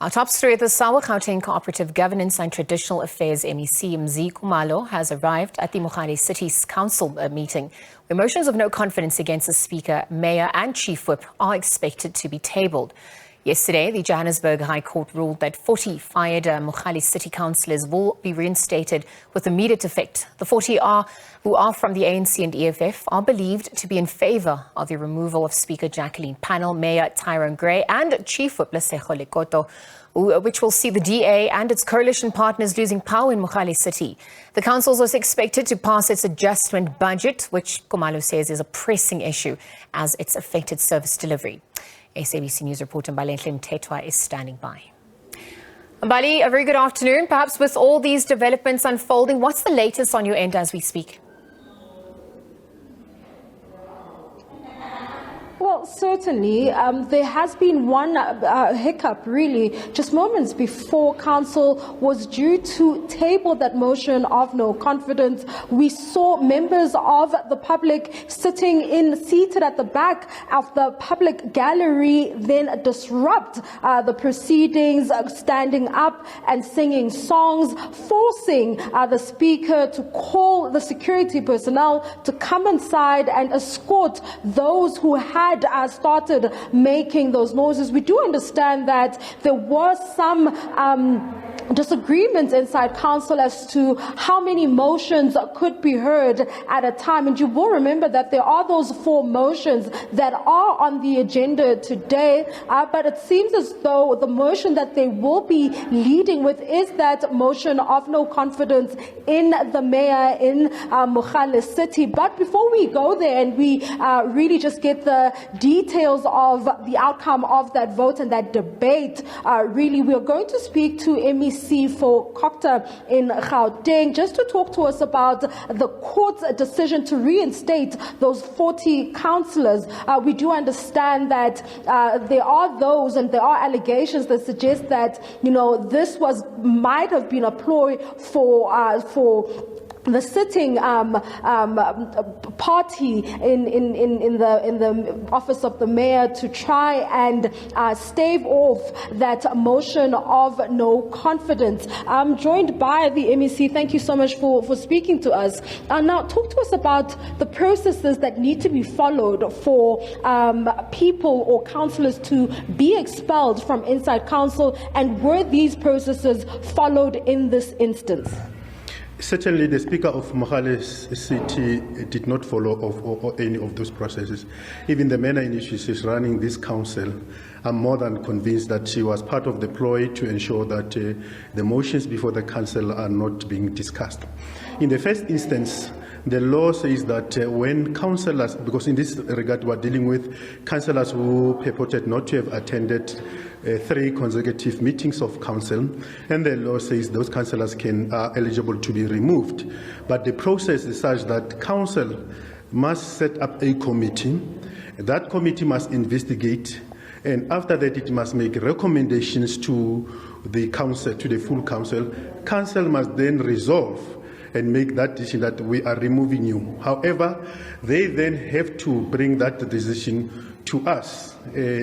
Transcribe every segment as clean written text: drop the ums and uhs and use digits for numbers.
Our top story at the Gauteng Cooperative Governance and Traditional Affairs MEC Mzi Khumalo has arrived at the Mogale City Council meeting, where motions of no confidence against the Speaker, Mayor and Chief Whip are expected to be tabled. Yesterday, the Johannesburg High Court ruled that 40 fired Mogale City councillors will be reinstated with immediate effect. The 40 who are from the ANC and EFF are believed to be in favour of the removal of Speaker Jacqueline Pannal, Mayor Tyrone and Chief Whip Lesego Lekoto, which will see the DA and its coalition partners losing power in Mogale City. The council was expected to pass its adjustment budget, which Khumalo says is a pressing issue as it's affected service delivery. SABC News reporter Mbalenhle Mthethwa is standing by. Mbali, a very good afternoon. Perhaps with all these developments unfolding, what's the latest on your end as we speak? Well, certainly, there has been one hiccup, really, just moments before Council was due to table that motion of no confidence. We saw members of the public seated at the back of the public gallery, then disrupt the proceedings, standing up and singing songs, forcing the Speaker to call the security personnel to come inside and escort those who had started making those noises. We do understand that there was some disagreements inside council as to how many motions could be heard at a time, and you will remember that there are those 4 motions that are on the agenda today, but it seems as though the motion that they will be leading with is that motion of no confidence in the mayor in Mogale City. But before we go there and we really just get the details of the outcome of that vote and that debate, really we are going to speak to MEC for Cooperative in Gauteng just to talk to us about the court's decision to reinstate those 40 councillors. We do understand that there are those and there are allegations that suggest that, this might have been a ploy for the sitting party in the office of the mayor to try and stave off that motion of no confidence. I'm joined by the MEC. Thank you so much for speaking to us. Now, talk to us about the processes that need to be followed for people or councillors to be expelled from inside council, and were these processes followed in this instance? Certainly, the Speaker of Mogale City did not follow any of those processes. Even the manner in which she is running this council, I'm more than convinced that she was part of the ploy to ensure that the motions before the council are not being discussed. In the first instance, the law says that when councillors, because in this regard we are dealing with councillors who purported not to have attended 3 consecutive meetings of council, and the law says those councillors are eligible to be removed. But the process is such that council must set up a committee. That committee must investigate, and after that it must make recommendations to the council, to the full council. Council must then resolve and make that decision that we are removing you. However, they then have to bring that decision to us.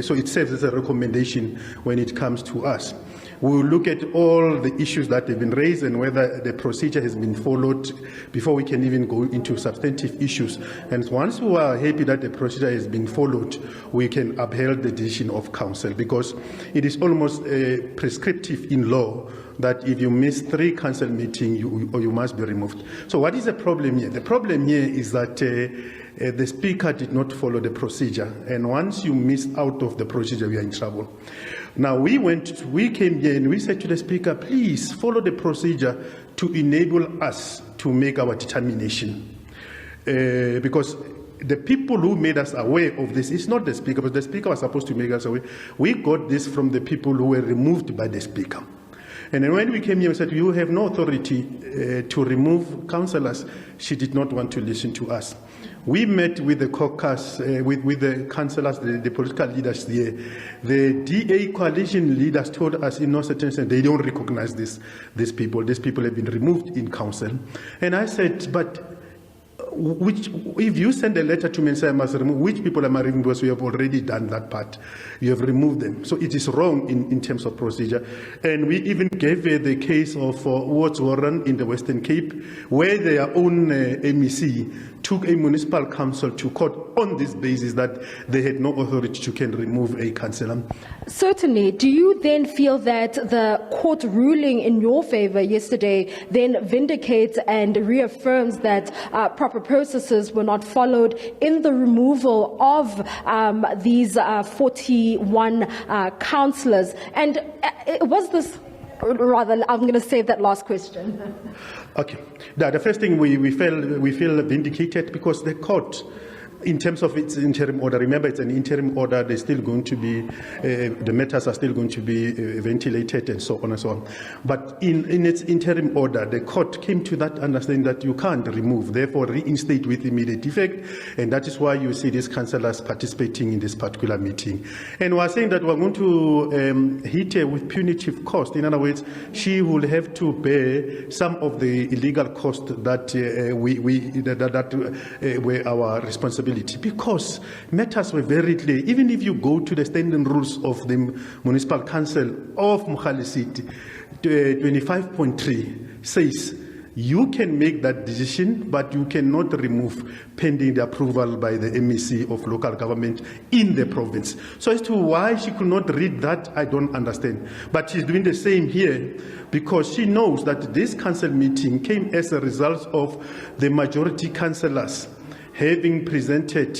So it serves as a recommendation when it comes to us. We will look at all the issues that have been raised and whether the procedure has been followed before we can even go into substantive issues. And once we are happy that the procedure has been followed, we can uphold the decision of council, because it is almost prescriptive in law that if you miss 3 council meetings, you must be removed. So what is the problem here? The problem here is that the Speaker did not follow the procedure, and once you miss out of the procedure, we are in trouble. Now, we came here and we said to the Speaker, please follow the procedure to enable us to make our determination. Because the people who made us aware of this, it's not the Speaker, but the Speaker was supposed to make us aware. We got this from the people who were removed by the Speaker. And then when we came here, we said, you have no authority to remove councillors. She did not want to listen to us. We met with the caucus, with the councillors, the political leaders there. The DA coalition leaders told us in no certain sense they don't recognize these people. These people have been removed in council. And I said, but which, if you send a letter to me and say I must remove, which people am I removing? Because we have already done that part. You have removed them. So it is wrong in terms of procedure. And we even gave the case of Wards Warren in the Western Cape, where their own MEC took a municipal council to court on this basis that they had no authority to can remove a councillor. Certainly. Do you then feel that the court ruling in your favor yesterday then vindicates and reaffirms that proper processes were not followed in the removal of these 41 councillors? And was this, rather, I'm going to save that last question. Okay. The first thing we feel vindicated because the court, in terms of its interim order, remember it's an interim order, there's still going to be, the matters are still going to be ventilated and so on and so on. But in its interim order, the court came to that understanding that you can't remove, therefore reinstate with immediate effect, and that is why you see these councillors participating in this particular meeting. And we're saying that we're going to hit her with punitive cost. In other words, she will have to bear some of the illegal costs that were our responsibility. Because matters were very clear. Even if you go to the standing rules of the Municipal Council of Mogale City, 25.3 says you can make that decision, but you cannot remove pending the approval by the MEC of local government in the province. So as to why she could not read that, I don't understand. But she's doing the same here because she knows that this council meeting came as a result of the majority councillors having presented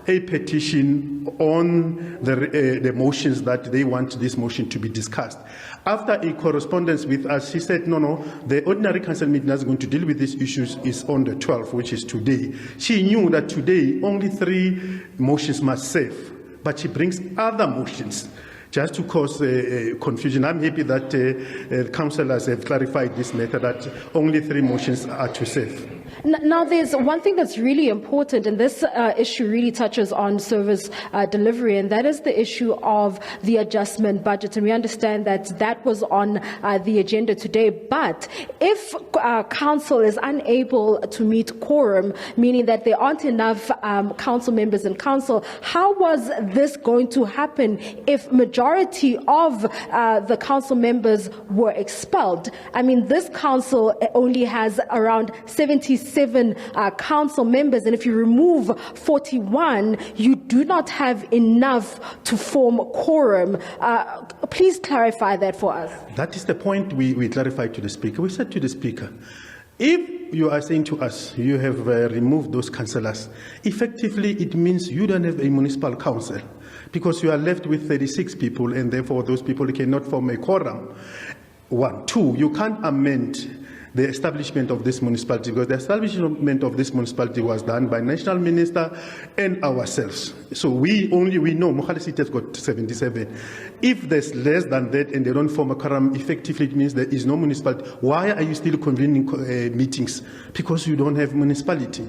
a petition on the motions that they want this motion to be discussed. After a correspondence with us, she said, no, the ordinary council meeting that's going to deal with these issues is on the 12th, which is today. She knew that today only 3 motions must serve, but she brings other motions just to cause confusion. I'm happy that councillors have clarified this matter, that only 3 motions are to serve. Now, there's one thing that's really important, and this issue really touches on service delivery, and that is the issue of the adjustment budget. And we understand that that was on the agenda today. But if council is unable to meet quorum, meaning that there aren't enough council members in council, how was this going to happen if majority of the council members were expelled? I mean, this council only has around 77 council members, and if you remove 41, you do not have enough to form quorum. Please clarify that for us. That is the point we clarified to the Speaker. We said to the Speaker, if you are saying to us you have removed those councillors, effectively it means you don't have a municipal council because you are left with 36 people and therefore those people cannot form a quorum. 1. 2, you can't amend the establishment of this municipality, because the establishment of this municipality was done by National Minister and ourselves. So we know Mogale City has got 77. If there's less than that and they don't form a quorum, effectively it means there is no municipality. Why are you still convening meetings? Because you don't have municipality.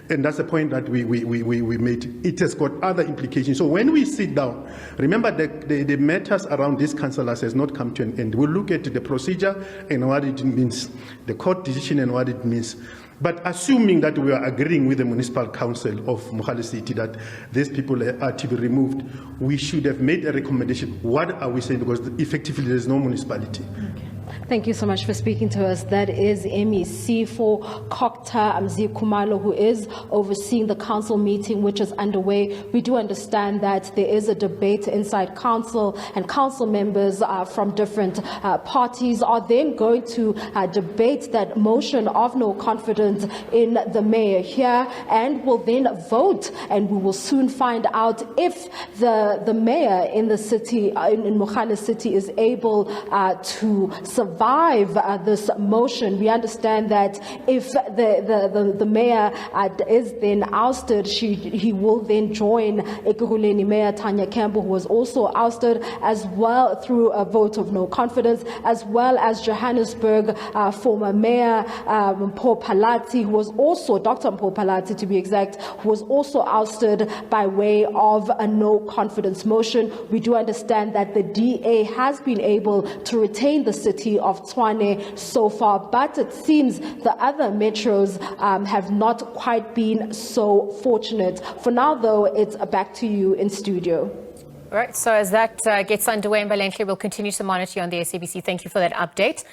And that's the point that we made. It has got other implications. So when we sit down, remember the matters around these councillors has not come to an end. We'll look at the procedure and what it means, the court decision and what it means. But assuming that we are agreeing with the Municipal Council of Mogale City that these people are to be removed, we should have made a recommendation. What are we saying? Because effectively there is no municipality. Okay. Thank you so much for speaking to us. That is MEC for Cooperative, Mzi Khumalo, who is overseeing the council meeting which is underway. We do understand that there is a debate inside council, and council members from different parties are then going to debate that motion of no confidence in the mayor here, and will then vote, and we will soon find out if the mayor in the city, in Mogale City, is able to survive this motion. We understand that if the mayor is then ousted, he will then join Ekurhuleni Mayor Tanya Campbell, who was also ousted, as well through a vote of no confidence, as well as Johannesburg former Mayor Mpho Phalatse, who was also, Dr. Mpho Phalatse to be exact, who was also ousted by way of a no confidence motion. We do understand that the DA has been able to retain the city city of Tshwane so far, but it seems the other metros have not quite been so fortunate. For now, though, it's back to you in studio. All right, so as that gets underway, Mbalenhle will continue to monitor you on the SABC. Thank you for that update.